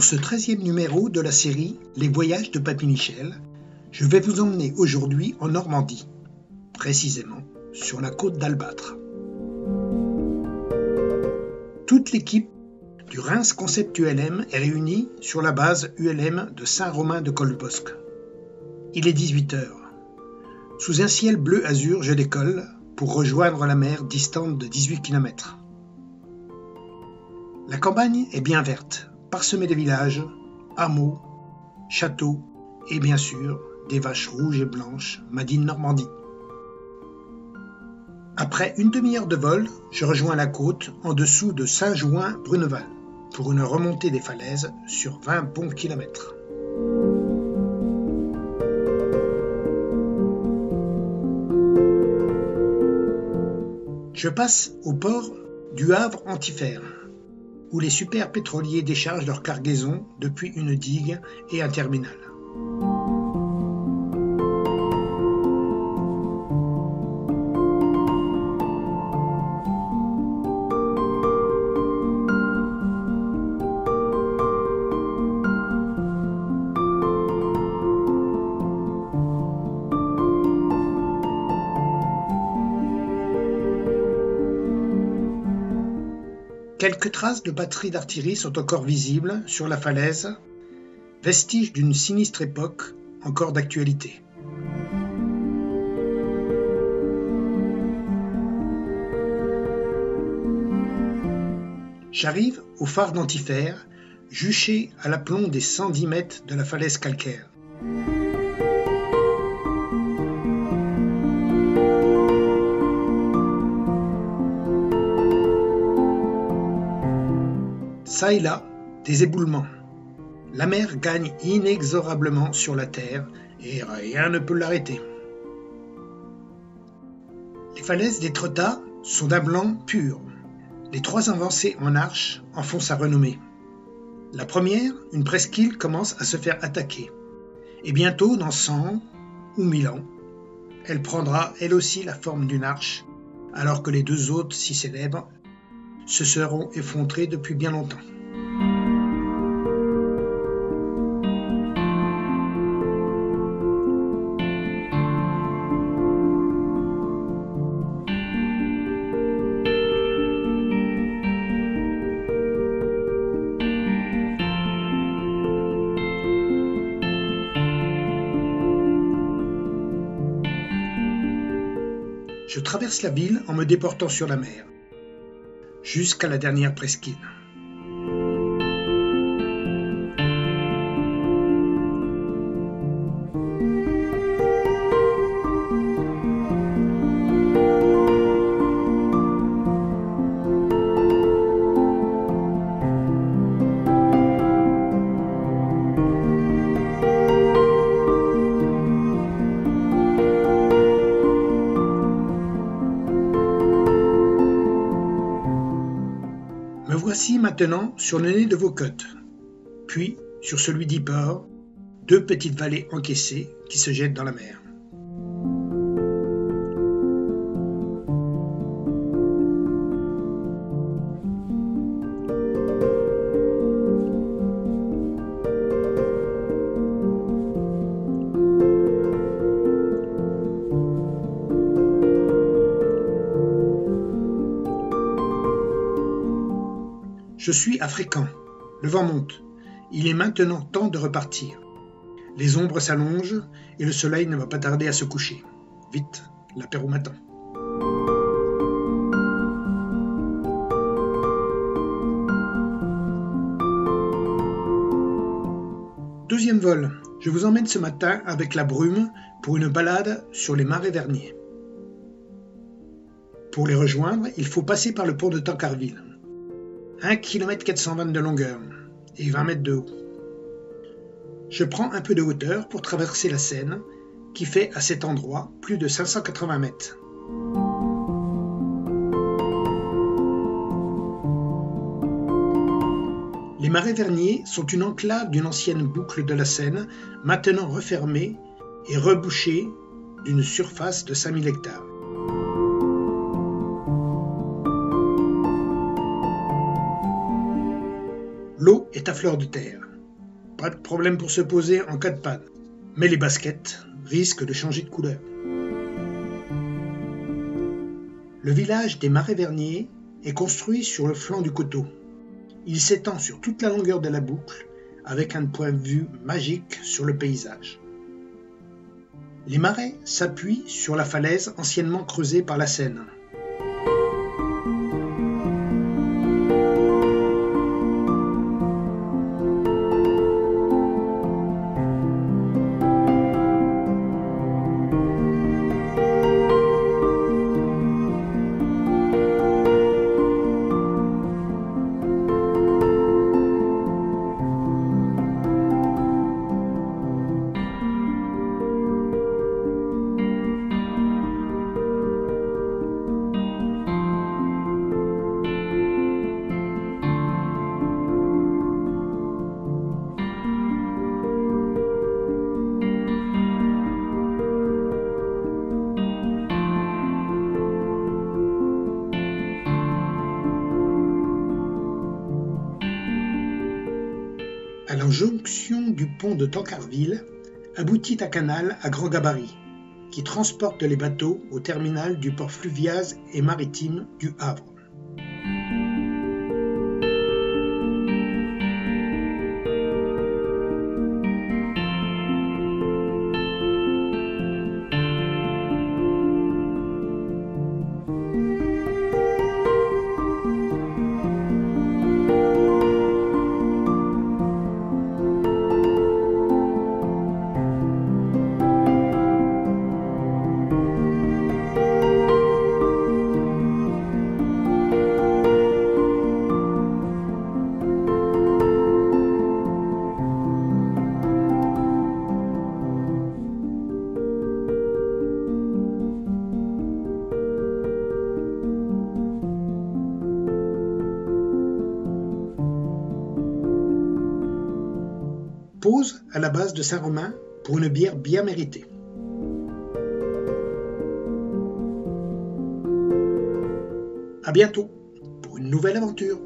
Pour ce 13e numéro de la série Les voyages de Papy Michel, je vais vous emmener aujourd'hui en Normandie, précisément sur la côte d'Albâtre. Toute l'équipe du Reims Concept ULM est réunie sur la base ULM de Saint-Romain-de-Colbosc. Il est 18h. Sous un ciel bleu-azur, je décolle pour rejoindre la mer distante de 18 km. La campagne est bien verte, parsemée de villages, hameaux, châteaux et bien sûr des vaches rouges et blanches, made in Normandie. Après une demi-heure de vol, je rejoins la côte en dessous de Saint-Jouin-Bruneval pour une remontée des falaises sur 20 bons kilomètres. Je passe au port du Havre-Antifer, où les super pétroliers déchargent leur cargaison depuis une digue et un terminal. Quelques traces de batteries d'artillerie sont encore visibles sur la falaise, vestiges d'une sinistre époque encore d'actualité. J'arrive au phare d'Antifer, juché à l'aplomb des 110 mètres de la falaise calcaire. Ça et là, des éboulements. La mer gagne inexorablement sur la terre et rien ne peut l'arrêter. Les falaises d'Étretat sont d'un blanc pur. Les trois avancées en arche en font sa renommée. La première, une presqu'île, commence à se faire attaquer. Et bientôt, dans 100 ou 1000 ans, elle prendra elle aussi la forme d'une arche, alors que les deux autres, si célèbres, se seront effondrés depuis bien longtemps. Je traverse la ville en me déportant sur la mer, jusqu'à la dernière presqu'île. Me voici maintenant sur le nez de Vaucotte, puis sur celui d'Yport, deux petites vallées encaissées qui se jettent dans la mer. Je suis à Frécamp. Le vent monte. Il est maintenant temps de repartir. Les ombres s'allongent et le soleil ne va pas tarder à se coucher. Vite, l'apéro m'attend. Deuxième vol. Je vous emmène ce matin avec la brume pour une balade sur les marais Vernier. Pour les rejoindre, il faut passer par le pont de Tancarville. 1 km 420 de longueur et 20 mètres de haut. Je prends un peu de hauteur pour traverser la Seine, qui fait à cet endroit plus de 580 mètres. Les marais Vernier sont une enclave d'une ancienne boucle de la Seine, maintenant refermée et rebouchée d'une surface de 5000 hectares. L'eau est à fleur de terre. pas de problème pour se poser en cas de panne. Mais les baskets risquent de changer de couleur. Le village des Marais-Verniers est construit sur le flanc du coteau. Il s'étend sur toute la longueur de la boucle, avec un point de vue magique sur le paysage. Les marais s'appuient sur la falaise anciennement creusée par la Seine. À la jonction du pont de Tancarville aboutit un canal à grand gabarit qui transporte les bateaux au terminal du port fluvial et maritime du Havre. Pause à la base de Saint-Romain pour une bière bien méritée. À bientôt pour une nouvelle aventure.